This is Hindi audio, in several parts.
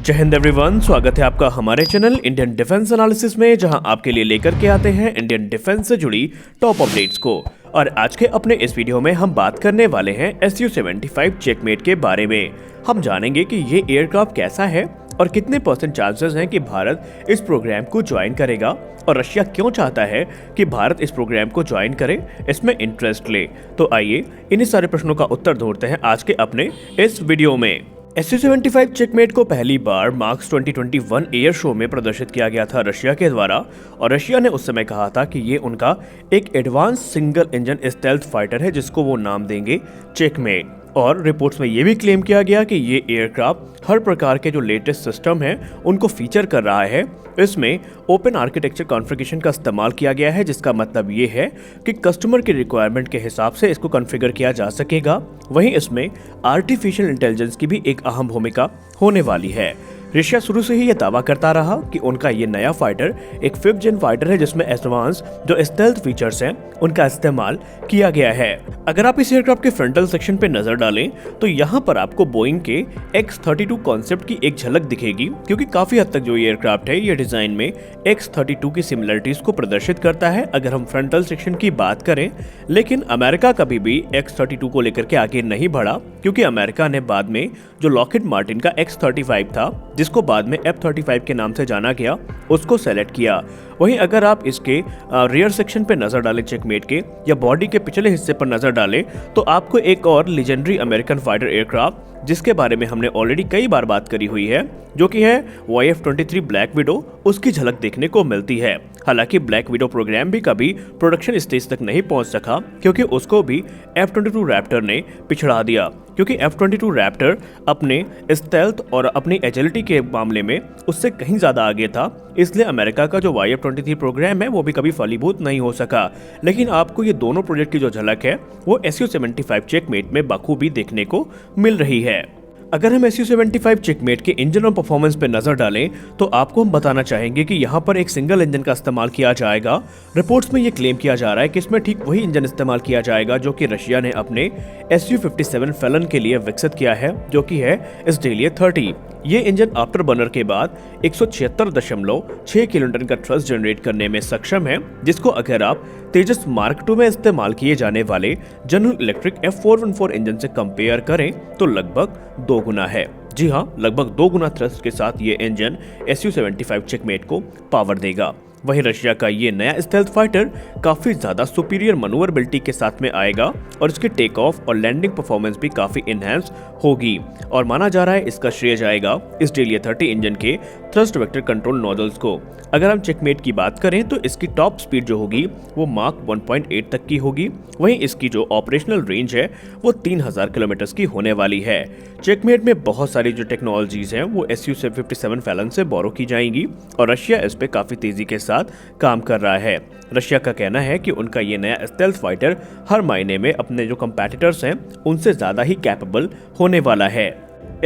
जय हिंद एवरीवन, स्वागत है आपका हमारे चैनल इंडियन डिफेंस एनालिसिस में, जहां आपके लिए लेकर के आते हैं इंडियन डिफेंस से जुड़ी टॉप अपडेट्स को। और आज के अपने इस वीडियो में हम बात करने वाले हैं Su-75 चेकमेट के बारे में। हम जानेंगे कि ये एयरक्राफ्ट कैसा है और कितने % चांसेस हैं कि भारत इस प्रोग्राम को ज्वाइन करेगा, और रशिया क्यों चाहता है कि भारत इस प्रोग्राम को ज्वाइन करे, इसमें इंटरेस्ट ले। तो आइए इन्हीं सारे प्रश्नों का उत्तर ढूंढते हैं आज के अपने इस वीडियो में। Su-75 चेकमेट को पहली बार मार्च 2021 एयर शो में प्रदर्शित किया गया था रशिया के द्वारा, और रशिया ने उस समय कहा था कि ये उनका एक advance single engine stealth fighter है जिसको वो नाम देंगे चेकमेट। और रिपोर्ट्स में ये भी क्लेम किया गया कि ये एयरक्राफ्ट हर प्रकार के जो लेटेस्ट सिस्टम हैं उनको फीचर कर रहा है। इसमें ओपन आर्किटेक्चर कॉन्फ़िगरेशन का इस्तेमाल किया गया है, जिसका मतलब ये है कि कस्टमर की रिक्वायरमेंट के हिसाब से इसको कॉन्फ़िगर किया जा सकेगा। वहीं इसमें आर्टिफिशियल इंटेलिजेंस की भी एक अहम भूमिका होने वाली है। रशिया शुरू से ही ये दावा करता रहा कि उनका ये नया फाइटर एक 5th जेन फाइटर है जिसमें एडवांस जो स्टेल्थ फीचर्स हैं उनका इस्तेमाल किया गया है। अगर आप इस एयरक्राफ्ट के फ्रंटल सेक्शन पे नजर डालें तो यहाँ पर आपको बोइंग के X-32 कॉन्सेप्ट की एक झलक दिखेगी, क्योंकि काफी हद तक जो ये एयरक्राफ्ट है ये डिजाइन में X-32 की सिमिलरिटीज को प्रदर्शित करता है अगर हम फ्रंटल सेक्शन की बात करें। लेकिन अमेरिका कभी भी X-32 को लेकर के आगे नहीं बढ़ा, क्योंकि अमेरिका ने बाद में जो लॉकहीड मार्टिन का X-35 था, जिसको बाद में F-35 के नाम से जाना गया, उसको सेलेक्ट किया। वहीं अगर आप इसके रियर सेक्शन पे नजर डालें चेकमेट के, या बॉडी के पिछले हिस्से पर नजर डालें, तो आपको एक और लेजेंडरी अमेरिकन फाइटर एयरक्राफ्ट जिसके बारे में हमने ऑलरेडी कई बार बात करी हुई है, जो कि है YF-23 ब्लैक विडो, उसकी झलक देखने को मिलती है। हालांकि ब्लैक विडो प्रोग्राम भी कभी प्रोडक्शन स्टेज तक नहीं पहुंच सका, क्योंकि उसको भी F-22 रैप्टर ने पिछड़ा दिया, क्योंकि F-22 रैप्टर अपने स्टेल्थ और अपनी एजिलिटी के मामले में उससे कहीं ज्यादा आगे था। इसलिए अमेरिका का जो YF-23 प्रोग्राम है वो भी कभी फलीभूत नहीं हो सका। लेकिन आपको ये दोनों प्रोजेक्ट की जो झलक है वो Su-75 चेकमेट में बखूबी देखने को मिल रही है। अगर हम Su-75 चेकमेट के इंजन और परफॉर्मेंस पे नजर डालें तो आपको हम बताना चाहेंगे कि यहाँ पर एक सिंगल इंजन का इस्तेमाल किया जाएगा। रिपोर्ट्स में ये क्लेम किया जा रहा है कि इसमें ठीक वही इंजन इस्तेमाल किया जाएगा जो कि रशिया ने अपने Su-57 फैलन के लिए विकसित किया है, जो कि है Sdelia-30। ये इंजन आफ्टर बर्नर के बाद 176.6 किलोन्यूटन का थ्रस्ट जनरेट करने में सक्षम है, जिसको अगर आप तेजस मार्क 2 में इस्तेमाल किए जाने वाले जनरल इलेक्ट्रिक F414 इंजन से कंपेयर करें तो लगभग 2 गुना है। जी हाँ, लगभग 2 गुना थ्रस्ट के साथ ये इंजन Su-75 चेकमेट को पावर देगा। वहीं रशिया का ये नया स्टेल्थ फाइटर काफी ज्यादा सुपीरियर मनूवरबिलिटी के साथ में आएगा, और इसके टेक ऑफ और लैंडिंग परफॉर्मेंस भी काफी इनहैंस होगी। और माना जा रहा है इसका श्रेय जाएगा Sdelia-30 इंजन के थ्रस्ट वेक्टर कंट्रोल नोजल्स को। अगर हम चेकमेट की बात करें तो इसकी टॉप स्पीड जो होगी वो मार्क 1.8 तक की होगी। वहीं इसकी जो ऑपरेशनल रेंज है वो 3000 किलोमीटर की होने वाली है। चेकमेट में बहुत सारी जो टेक्नोलॉजीज हैं वो Su-57 फैलन से बोरो की जाएंगी, और रशिया इस पे काफी तेजी के साथ काम कर रहा है। रशिया का कहना है कि उनका ये नया स्टेल्थ फाइटर हर मायने में अपने जो कंपैटिटर्स हैं उनसे ज्यादा ही कैपेबल होने वाला है।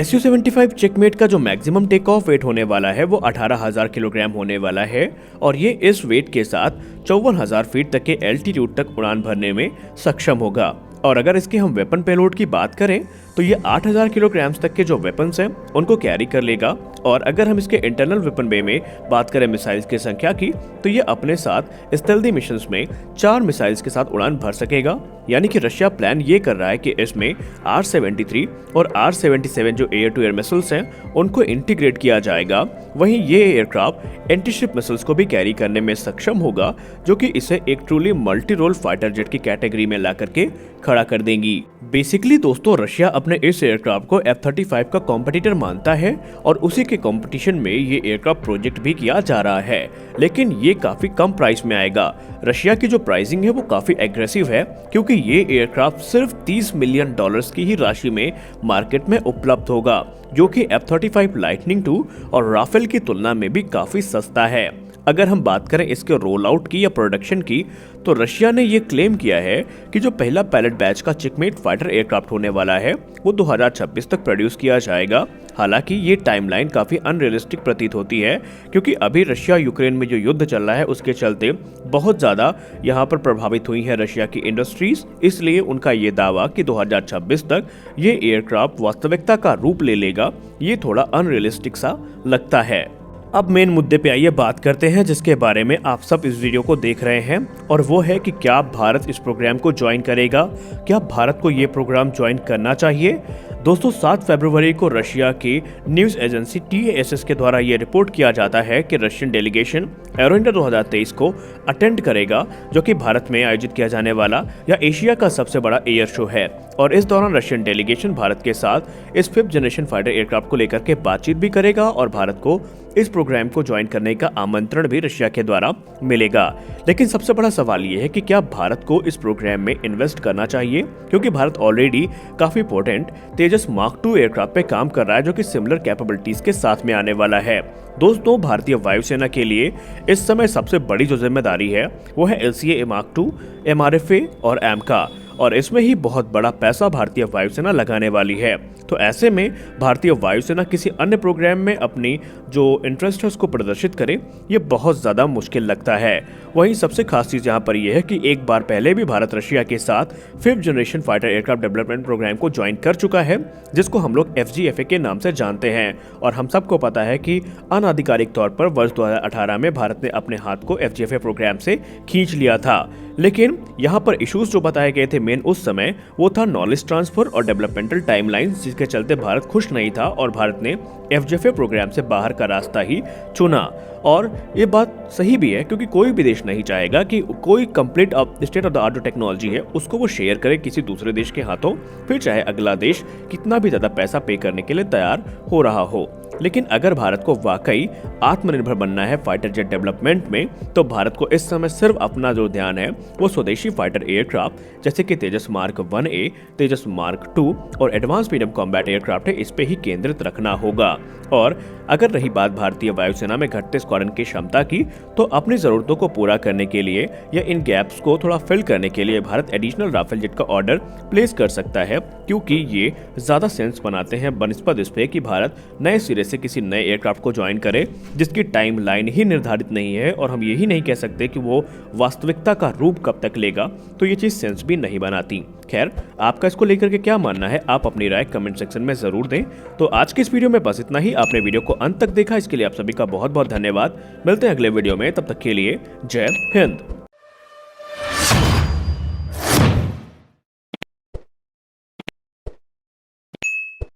Su-75 चेकमेट का जो मैक्सिमम टेक ऑफ वेट होने वाला है वो 18,000 किलोग्राम होने वाला है, और ये इस वेट के साथ 54,000 फीट तक के एल्टीट्यूड तक उड़ान भरने में सक्षम होगा। और अगर इसके हम वेपन पेलोड की बात करें तो ये 8,000 किलोग्राम तक के जो वेपन्स हैं उनको कैरी कर लेगा। और अगर हम इसके इंटरनल वेपन बे में बात करें मिसाइल्स की संख्या की, तो ये अपने साथ स्टेल्दी मिशंस में 4 मिसाइल्स के साथ उड़ान भर सकेगा। यानी कि रशिया प्लान ये कर रहा है कि इसमें R-73 और R-77 जो एयर टू एयर मिसाइल्स हैं उनको इंटीग्रेट किया जाएगा। वहीं ये एयरक्राफ्ट एंटीशिप मिसाइल्स को भी कैरी करने में सक्षम होगा, जो कि इसे एक truly multi role fighter jet की कैटेगरी में ला करके खड़ा कर देंगी। बेसिकली दोस्तों, रशिया अपने इस एयरक्राफ्ट को F-35 का कॉम्पिटिटर मानता है, और उसी के कंपटीशन में ये एयरक्राफ्ट प्रोजेक्ट भी किया जा रहा है। लेकिन ये काफी कम प्राइस में आएगा। रशिया की जो प्राइसिंग है वो काफी एग्रेसिव है, क्योंकि ये एयरक्राफ्ट सिर्फ $30 मिलियन की ही राशि में मार्केट में उपलब्ध होगा, जो कि F-35 लाइटनिंग II और राफेल की तुलना में भी काफी सस्ता है। अगर हम बात करें इसके रोल आउट की या प्रोडक्शन की, तो रशिया ने ये क्लेम किया है कि जो पहला पायलट बैच का चिकमेट फाइटर एयरक्राफ्ट होने वाला है वो 2026 तक प्रोड्यूस किया जाएगा। हालांकि ये टाइमलाइन काफी अनरियलिस्टिक प्रतीत होती है, क्योंकि अभी रशिया यूक्रेन में जो युद्ध चल रहा है उसके चलते बहुत ज्यादा यहाँ पर प्रभावित हुई है रशिया की इंडस्ट्रीज। इसलिए उनका ये दावा कि 2026 तक ये एयरक्राफ्ट वास्तविकता का रूप ले लेगा, ये थोड़ा अनरियलिस्टिक सा लगता है। अब मेन मुद्दे पे आइए बात करते हैं जिसके बारे में आप सब इस वीडियो को देख रहे हैं, और वो है कि क्या भारत इस प्रोग्राम को ज्वाइन करेगा, क्या भारत को ये प्रोग्राम ज्वाइन करना चाहिए। दोस्तों 7 फरवरी को रशिया की न्यूज एजेंसी TASS के द्वारा ये रिपोर्ट किया जाता है कि रशियन डेलीगेशन एरो इंडिया 2023 को अटेंड करेगा, जो कि भारत में आयोजित किया जाने वाला या एशिया का सबसे बड़ा एयर शो है। और इस दौरान रशियन डेलीगेशन भारत के साथ इस 5th जनरेशन फाइटर एयरक्राफ्ट को लेकर के बातचीत भी करेगा और भारत को इस प्रोग्राम को ज्वाइन करने का आमंत्रण भी रशिया के द्वारा मिलेगा। लेकिन सबसे बड़ा सवाल ये है कि क्या भारत को इस प्रोग्राम में इन्वेस्ट करना चाहिए, क्योंकि भारत ऑलरेडी काफी पोटेंट तेजस मार्क 2 एयरक्राफ्ट पे काम कर रहा है, जो कि सिमिलर कैपेबिलिटीज के साथ में आने वाला है। दोस्तों भारतीय वायुसेना के लिए इस समय सबसे बड़ी जो जिम्मेदारी है वो है LCA मार्क 2, MRFA और AMCA, और इसमें ही बहुत बड़ा पैसा भारतीय वायुसेना लगाने वाली है। तो ऐसे में भारतीय वायुसेना किसी अन्य प्रोग्राम में अपनी जो इंटरेस्ट है उसको प्रदर्शित करे, ये बहुत ज़्यादा मुश्किल लगता है। वहीं सबसे खास चीज़ यहाँ पर यह है कि एक बार पहले भी भारत रशिया के साथ 5th generation fighter aircraft development program को ज्वाइन कर चुका है, जिसको हम लोग FGFA के नाम से जानते हैं। और हम सबको पता है कि अनाधिकारिक तौर पर वर्ष 2018 में भारत ने अपने हाथ को FGFA प्रोग्राम से खींच लिया था। लेकिन यहाँ पर इश्यूज जो बताए गए थे मेन उस समय वो था नॉलेज ट्रांसफर और डेवलपमेंटल टाइमलाइंस, जिसके चलते भारत खुश नहीं था और भारत ने FGFA प्रोग्राम से बाहर का रास्ता ही चुना। और ये बात सही भी है, क्योंकि कोई भी देश नहीं चाहेगा कि कोई complete state of the art जो टेक्नोलॉजी है उसको वो शेयर करे किसी दूसरे देश के हाथों, फिर चाहे अगला देश कितना भी ज्यादा पैसा पे करने के लिए तैयार हो रहा हो। लेकिन अगर भारत को वाकई आत्मनिर्भर बनना है फाइटर जेट डेवलपमेंट में, तो भारत को इस समय सिर्फ अपना जो ध्यान है वो स्वदेशी फाइटर एयरक्राफ्ट जैसे कि तेजस मार्क 1A, तेजस मार्क 2 और एडवांस मीडियम कॉम्बैट एयरक्राफ्ट है, इस पे ही केंद्रित रखना होगा। और अगर रही बात भारतीय वायुसेना में घटते स्क्वाड्रन की क्षमता की, तो अपनी जरूरतों को पूरा करने के लिए या इन गैप्स को थोड़ा फिल करने के लिए भारत एडिशनल राफेल जेट का ऑर्डर प्लेस कर सकता है, क्योंकि ये ज्यादा सेंस बनाते हैं बनिस्बत इस पे कि भारत नए सिरे से किसी नए एयरक्राफ्ट को ज्वाइन करे जिसकी टाइम लाइन ही निर्धारित नहीं है, और हम यही नहीं कह सकते कि वो वास्तविकता का रूप कब तक लेगा, तो ये चीज सेंस भी नहीं बनाती। खैर, आपका इसको लेकर के क्या मानना है, आप अपनी राय कमेंट सेक्शन में जरूर दें। तो आज की इस वीडियो में बस इतना ही। आपने वीडियो को अंत तक देखा, इसके लिए आप सभी का बहुत बहुत धन्यवाद। मिलते हैं अगले वीडियो में, तब तक के लिए जय हिंद।